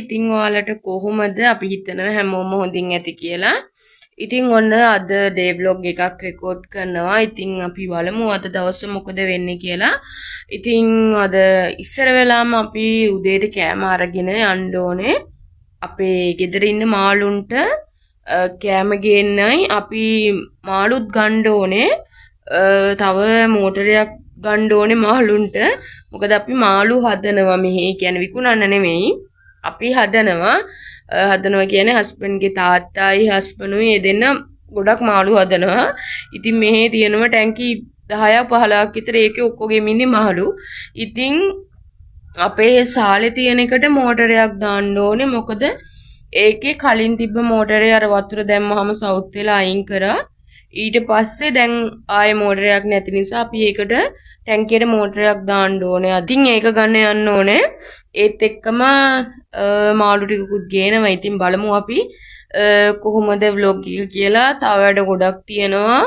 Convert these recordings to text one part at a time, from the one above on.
ඉතින් ඔයාලට කොහොමද අපි හිතනවා හැමෝම හොඳින් ඇති කියලා. ඉතින් ඔන්න අද ඩේ බ්ලොග් එකක් රෙකෝඩ් කරනවා. ඉතින් අපි බලමු අද දවසේ මොකද වෙන්නේ කියලා. ඉතින් අද ඉස්සර වෙලාම අපි උදේට කෑම අරගෙන යන්න ඕනේ. අපේ ගෙදර ඉන්න මාළුන්ට කෑම ගේන්නයි අපි මාළුත් ගන්න ඕනේ. තව මෝටරයක් ගන්න ඕනේ මාළුන්ට. මොකද අපි මාළු හදනවා මෙහි. කියන්නේ විකුණන්න නෙමෙයි. අපි හදනවා කියන්නේ හස්බන්ඩ්ගේ තාත්තයි හස්බන්ඩුයි දෙන්න ගොඩක් මාළු හදනවා. ඉතින් මෙහි තියෙනවා ටැංකි 10ක් 15ක් විතර ඒකේ ඔක්කොගෙම ඉන්නේ මාළු. ඉතින් අපේ සාලේ තියෙන එකට මෝටරයක් දාන්න ඕනේ. මොකද ඒකේ කලින් තිබ්බ මෝටරේ අර වතුර දැම්මහම සවුත් වෙලා අයින් කරා. ඊට පස්සේ දැන් ආයේ මෝටරයක් නැති නිසා අපි ඒකට ටැංකියට මෝටරයක් දාන්න ඕනේ. අදින් ඒක ගන්න යන්න ඕනේ. ඒත් එක්කම මාළු ටිකකුත් ගේනවා. ඉතින් බලමු අපි කොහොමද vlog එක කියලා. තව වැඩ ගොඩක් තියෙනවා.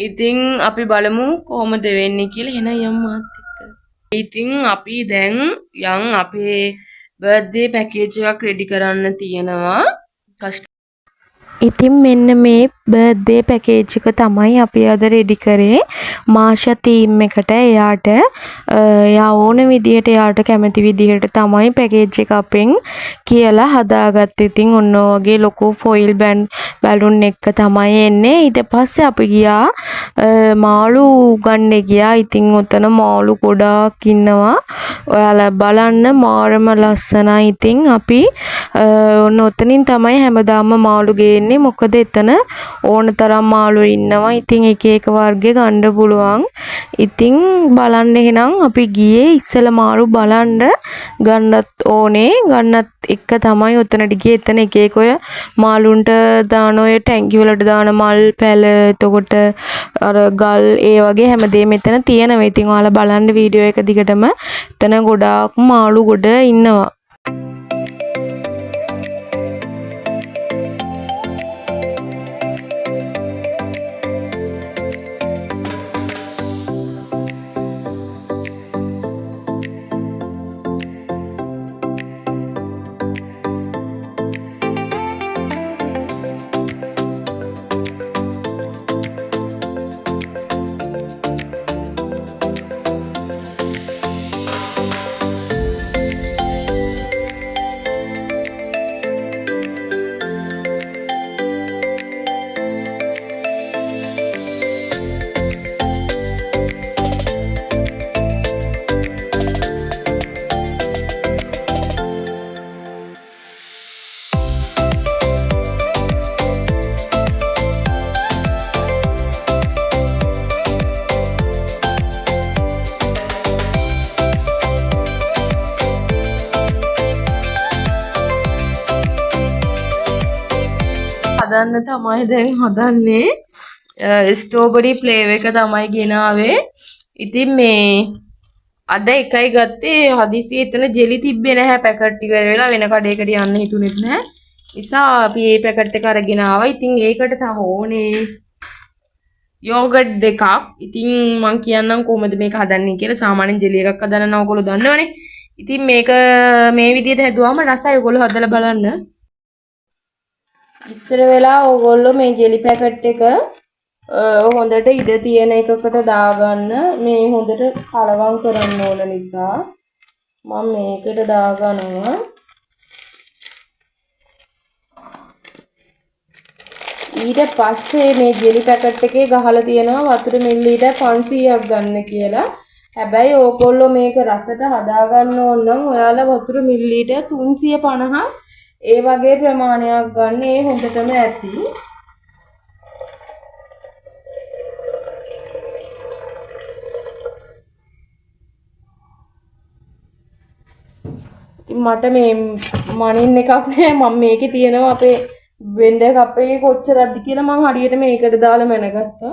ඉතින් අපි බලමු කොහොමද වෙන්නේ කියලා. එන යමු මාත් එක්ක. ඉතින් අපි දැන් අපේ බර්ත්ඩේ පැකේජ් එකක් රෙඩි කරන්න තියෙනවා. ඉතින් මෙන්න මේ බර්ත්ඩේ පැකේජ් එක තමයි අපි අද රෙඩි කරේ මාෂා තීම් එකට. එයා ඕන විදිහට එයාට කැමති විදිහට තමයි පැකේජ් එක අපෙන් කියලා හදාගත්තේ. ඉතින් ඔන්න වගේ ලොකු ෆොයිල් බැලුන් එක තමයි එන්නේ. ඊට පස්සේ අපි ගියා මාළු ගන්න ගියා. ඉතින් උතන මාළු ගොඩාක් ඉන්නවා. ඔයාලා බලන්න මාරම ලස්සනයි. ඉතින් අපි ඔන්න උතනින් තමයි හැමදාම මාළු ගේන්නේ. මොකද එතන ඕන තරම් මාළු ඉන්නවා. ඉතින් එක එක වර්ග ගන්න පුළුවන්. ඉතින් බලන්න එහෙනම් අපි ගියේ ඉස්සෙල්ලා මාළු බලන්න ගන්නත් ඕනේ. ගන්නත් එක තමයි උතනට ගියේ. එතන එක එක ඔය මාළුන්ට දාන ඔය ටැංකි වලට දාන මල් පැල, එතකොට අර ගල් ඒ වගේ හැමදේම එතන තියෙනවා. ඉතින් ඔයාලා බලන්න වීඩියෝ එක දිගටම. එතන ගොඩාක් මාළු ගොඩ ඉන්නවා. හදන්න තමයි දැන් හදන්නේ. ස්ට්‍රෝබරි ෆ්ලේවර් එක තමයි ගෙනාවේ. ඉතින් මේ අද එකයි ගත්තේ. හදිසියෙ එතන ජෙලි තිබ්බේ නැහැ. පැකට් ටික වෙලා වෙන කඩේකට යන්න හිතුනෙත් නැහැ. නිසා අපි මේ පැකට් එක අරගෙන ආවා. ඉතින් ඒකට තව ඕනේ යෝගට් දෙකක්. ඉතින් මම කියන්නම් කොහොමද මේක හදන්නේ කියලා. සාමාන්‍යයෙන් ජෙලි එකක් හදන්න නම් ඔයගොල්ලෝ දන්නවනේ. ඉතින් මේක මේ විදිහට හැදුවාම රසයි. ඔයගොල්ලෝ හදලා බලන්න. ඉස්සර වෙලා ඕගොල්ලෝ මේ ජෙලි පැකට් එක හොඳට ඉඩ තියෙන එකකට දාගන්න. මේ හොඳට කලවම් කරන්න ඕන නිසා මම මේකට දාගනවා. ඊට පස්සේ මේ ජෙලි පැකට් එකේ ගහලා තියෙනවා වතුර මිලිලීටර් 500ක් ගන්න කියලා. හැබැයි ඕගොල්ලෝ මේක රසට හදාගන්න ඕන නම් ඔයාලා වතුර මිලිලීටර් 350 ඒ වගේ ප්‍රමාණයක් ගන්න. ඒ හොඳටම ඇති. ඉතින් මට මේ මනින් එකක් නෑ. මම මේකේ තියෙනවා අපේ වෙන්ඩර් කප් එකේ කොච්චරක්ද කියලා මම හරියට මේකට දාලා මැනගත්තා.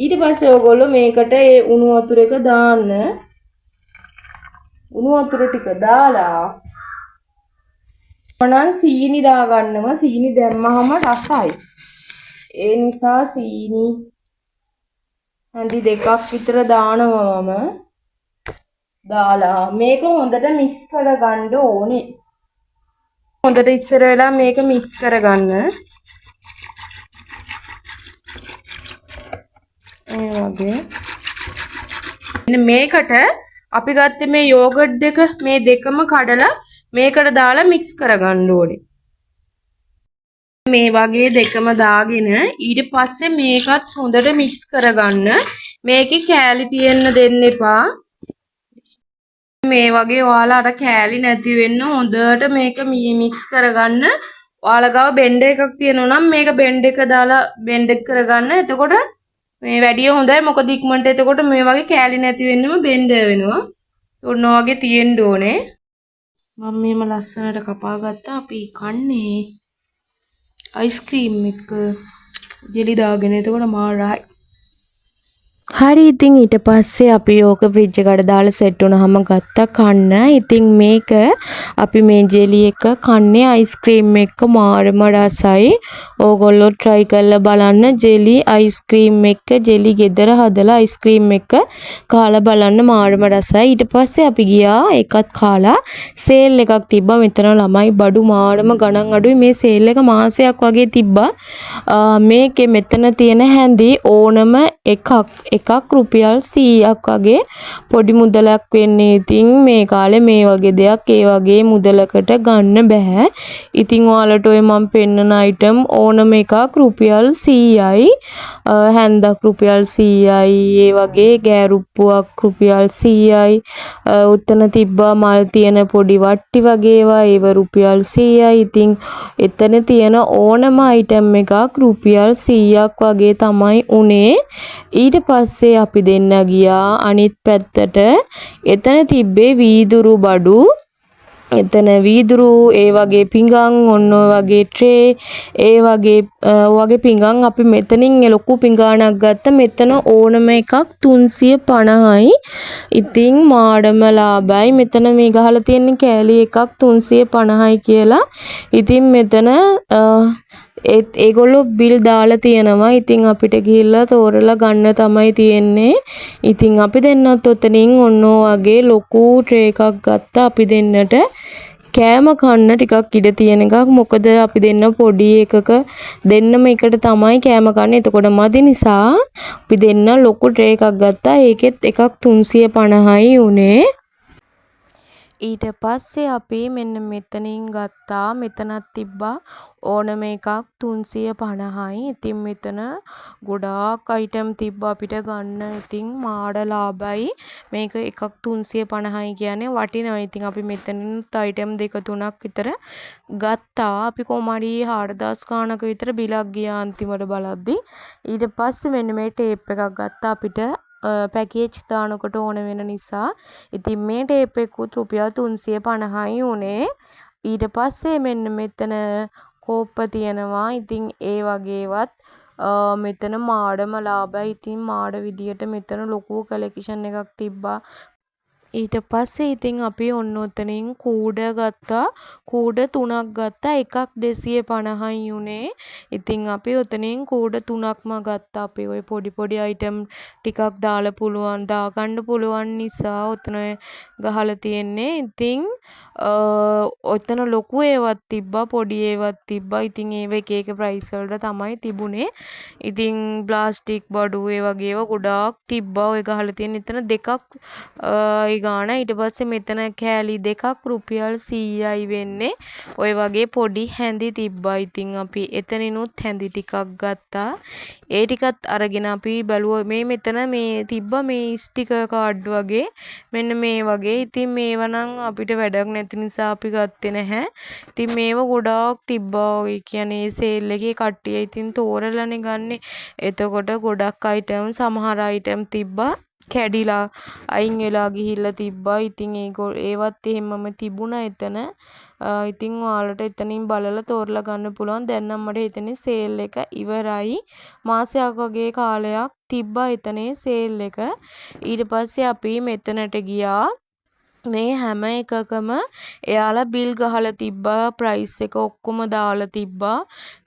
ඊට පස්සේ ඔයගොල්ලෝ මේකට ඒ උණු වතුර එක දාන්න. උණු වතුර ටික දාලා මනන් සීනි දාගන්නවා. සීනි දැම්මහම රසයි. ඒ නිසා සීනි හඳි දෙකක් විතර දානවා මම. දාලා මේක හොඳට මික්ස් කරගන්න ඕනේ. හොඳට ඉස්සර වෙලා මේක මික්ස් කරගන්න. මේ වගේ. මෙන්න මේකට අපි ගත්තේ මේ යෝගට් දෙක මේ දෙකම කඩලා මේකට දාලා මික්ස් කරගන්න ඕනේ. මේ වගේ දෙකම දාගෙන ඊට පස්සේ මේකත් හොඳට මික්ස් කරගන්න. මේකේ කෑලි තියෙන්න දෙන්න එපා. මේ වගේ ඔයාලා අර කෑලි නැති වෙන්න හොඳට මේක මික්ස් කරගන්න. ඔයාලා ගාව බෙන්ඩ් එකක් තියෙනවා නම් මේක බෙන්ඩ් එක දාලා බෙන්ඩ් එක කරගන්න. එතකොට මේ වැඩිය හොඳයි. මොකද ඉක්මනට එතකොට මේ වගේ කෑලි නැති වෙන්නම බෙන්ඩ් වෙනවා. ඔන්න වගේ තියෙන්න ඕනේ. මම මේම ලස්සනට කපා ගත්තා. අපි කන්නේ අයිස්ක්‍රීම් එක ජෙලි දාගෙන. එතකොට මාරයි. හරි ඉතින් ඊට පස්සේ අපි ඕක ෆ්‍රිජ් එකට දාලා සෙට් වුණාම ගත්තා කන්න. ඉතින් මේක අපි මේ ජෙලි එක කන්නේ අයිස්ක්‍රීම් එක්ක මාරම රසයි. ඕගොල්ලෝ try කරලා බලන්න. ජෙලි අයිස්ක්‍රීම් එක්ක ජෙලි ගෙදර හදලා අයිස්ක්‍රීම් එක්ක කාලා බලන්න මාරම රසයි. ඊට පස්සේ අපි ගියා ඒකත් කාලා සේල් එකක් තිබ්බා. මෙතන ළමයි බඩු මාරම ගණන් අඩුයි. මේ සේල් එක මාසයක් වගේ තිබ්බා. මේකේ මෙතන තියෙන හැඳි ඕනම එකක් රුපියල් 100ක් වගේ පොඩි මුදලක් වෙන්නේ. ඉතින් මේ කාලේ මේ වගේ දෙයක් ඒ වගේ මුදලකට ගන්න බෑ. ඉතින් ඔයාලට ඔය මම පෙන්නන අයිටම් ඕනම එකක් රුපියල් 100යි. හැන්දක් රුපියල් 100යි. ඒ වගේ ගෑරුප්පුවක් රුපියල් 100යි. උතන තිබ්බා මල් තියෙන පොඩි වට්ටි වගේ ඒවා ඒව රුපියල් 100යි. ඉතින් එතන තියෙන ඕනම අයිටම් එකක් රුපියල් 100ක් වගේ තමයි උනේ. ඊට පස්සේ අපි දෙන්න ගියා අනිත් පැත්තට. එතන තිබ්බේ වීදුරු බඩු. එතන වීදුරු ඒ වගේ පිඟන් ඔන්න ඔය වගේ ට්‍රේ ඒ වගේ පිඟන් අපි මෙතනින් ලොකු පිඟානක් ගත්ත. මෙතන ඕනම එකක් 350යි. ඉතින් මාඩම ලාභයි. මෙතන මේ ගහලා තියෙන කෑලි එකක් 350යි කියලා. ඉතින් මෙතන ඒගොල්ලෝ බිල් දාලා තියෙනවා. ඉතින් අපිට ගිහිල්ලා තෝරලා ගන්න තමයි තියෙන්නේ. ඉතින් අපි දෙන්නත් ඔතනින් ඔන්න වගේ ලොකු ට්‍රේ එකක් ගත්තා. අපි දෙන්නට කෑම කන්න ටිකක් ඉඩ තියෙන එකක්. මොකද අපි දෙන්න පොඩි එකක දෙන්නම එකට තමයි කෑම කන්නේ. එතකොට මදි නිසා අපි දෙන්න ලොකු ට්‍රේ එකක් ගත්තා. ඒකෙත් එකක් 350යි උනේ. ඊට පස්සේ අපි මෙන්න මෙතනින් ගත්තා. මෙතනත් තිබ්බා ඕනම එකක් 350යි. ඉතින් මෙතන ගොඩාක් අයිටම් තිබ්බා අපිට ගන්න. ඉතින් මාඩ ලාභයි. මේක එකක් 350යි කියන්නේ වටිනවා. ඉතින් අපි මෙතනින් අයිටම් දෙක තුනක් විතර ගත්තා. අපි කොහමරි 4000 ගානක විතර බිලක් ගියා අන්තිමට බලද්දි. ඊට පස්සේ මෙන්න මේ ටේප් එකක් ගත්තා අපිට පැකේජ් දානකොට ඕන වෙන නිසා. ඉතින් මේ ටේප් එකකුත් රුපියල් 350යි උනේ. ඊට පස්සේ මෙන්න මෙතන කෝප්ප තියෙනවා. ඉතින් ඒ වගේවත් මෙතන මාඩම ලාභයි. ඉතින් මාඩ විදියට මෙතන ලොකු කලෙක්ෂන් එකක් තිබ්බා. ඊට පස්සේ ඉතින් අපි ඔන්න ඔතනින් කූඩ ගත්තා. කූඩ 3ක් ගත්තා. එකක් 250යි උනේ. ඉතින් අපි ඔතනින් කූඩ 3ක්ම ගත්තා. අපි ওই පොඩි අයිටම් ටිකක් දාගන්න පුළුවන් නිසා ඔතන ගහලා තියෙන්නේ. ඉතින් ඔතන ලොකු ඒවත් තිබ්බා පොඩි ඒවත් තිබ්බා. ඉතින් ඒව එක එක ප්‍රයිස් වලට තමයි තිබුණේ. ඉතින් ප්ලාස්ටික් බඩු ඒ වගේ ඒවා ගොඩාක් තිබ්බා. ඔය ගහලා තියෙන එතන දෙකක් ගාන. ඊට පස්සේ මෙතන කෑලි දෙකක් රුපියල් 100යි වෙන්නේ. ඔය වගේ පොඩි හැඳි තිබ්බා. ඉතින් අපි එතනිනුත් හැඳි ටිකක් ගත්තා. ඒ ටිකත් අරගෙන අපි බැලුවා මේ මෙතන මේ තිබ්බා මේ ස්ටිකර් කාඩ් වගේ. මෙන්න මේ වගේ. ඉතින් මේවා නම් අපිට වැඩක් නැති නිසා අපි ගත්තේ නැහැ. ඉතින් මේව ගොඩාක් තිබ්බා. ඒ කියන්නේ සේල් එකේ කට්ටිය ඉතින් තෝරලානේ ගන්නේ. එතකොට ගොඩක් අයිටම් සමහර අයිටම් තිබ්බා කැඩිලා අයින් වෙලා ගිහිල්ලා තිබ්බා. ඉතින් ඒවත් එහෙමම තිබුණා එතන. ඉතින් ඔයාලට එතනින් බලලා තෝරලා ගන්න පුළුවන්. දැන් නම් මට එතන සේල් එක ඉවරයි. මාසයක් වගේ කාලයක් තිබ්බා එතනේ සේල් එක. ඊට පස්සේ අපි මෙතනට ගියා. මේ හැම එකකම එයාලා බිල් ගහලා තිබ්බා ප්‍රයිස් එක ඔක්කොම දාලා තිබ්බා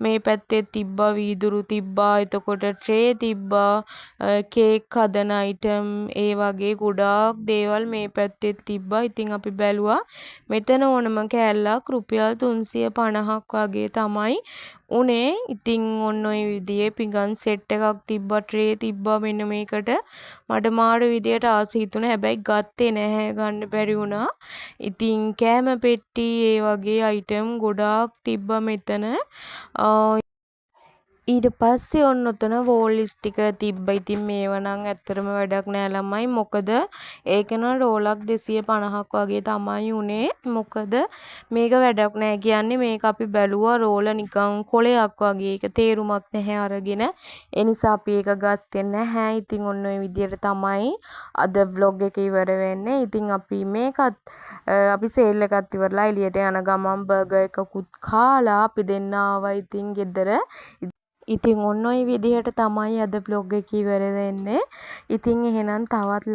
මේ පැත්තේ තිබ්බා වීදුරු තිබ්බා එතකොට ට්‍රේ තිබ්බා කේක් හදන අයිටම් ඒ වගේ ගොඩාක් දේවල් මේ පැත්තේ තිබ්බා. ඉතින් අපි බැලුවා මෙතන ඕනම කෑල්ලක් රුපියල් 350ක් වගේ තමයි උනේ. ඉතින් ඔන්න ඔය විදිහේ පිඟන් සෙට් එකක් තිබ්බා ට්‍රේ තිබ්බා මෙන්න මේකට මට මාර විදියට ආස හිතුණා. හැබැයි ගත්තේ නැහැ ගන්න බැරි වුණා. ඉතින් කෑම පෙට්ටි ඒ වගේ අයිටම් ගොඩාක් තිබ්බා මෙතන. ඊට පස්සේ ඔන්න ඔතන වෝල් ස්ටිකර් තිබ්බා. ඉතින් මේව නම් ඇත්තටම වැඩක් නෑ ළමයි. මොකද ඒක නම් රෝලක් 250ක් වගේ තමයි උනේ. මොකද මේක වැඩක් නෑ කියන්නේ මේක අපි බැලුවා රෝල නිකන් කොලයක් වගේ. ඒක තේරුමක් නැහැ අරගෙන. ඒ නිසා අපි ඒක ගත්තේ නැහැ. ඉතින් ඔන්න ඔය විදියට තමයි අද vlog එක ඉවර වෙන්නේ. ඉතින් අපි මේකත් අපි සේල් එකත් ඉවරලා එළියට යන ගමන් බර්ගර් එකකුත් කාලා අපි දෙන්න ආවා ඉතින් ගෙදර. ඉතින් ඔන්න ඔය විදිහට තමයි අද vlog එක ඉවර වෙන්නේ. ඉතින් එහෙනම් තවත්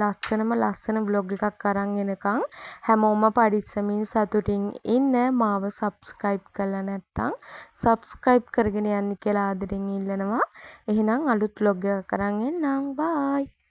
ලස්සන vlog එකක් අරන් එනකන් හැමෝම පරිස්සමින් සතුටින් ඉන්න. මාව subscribe කරලා නැත්නම් subscribe කරගෙන යන්න කියලා ආදරෙන් ඉල්ලනවා. එහෙනම් අලුත් vlog එකක් අරන් එන්නම්. bye.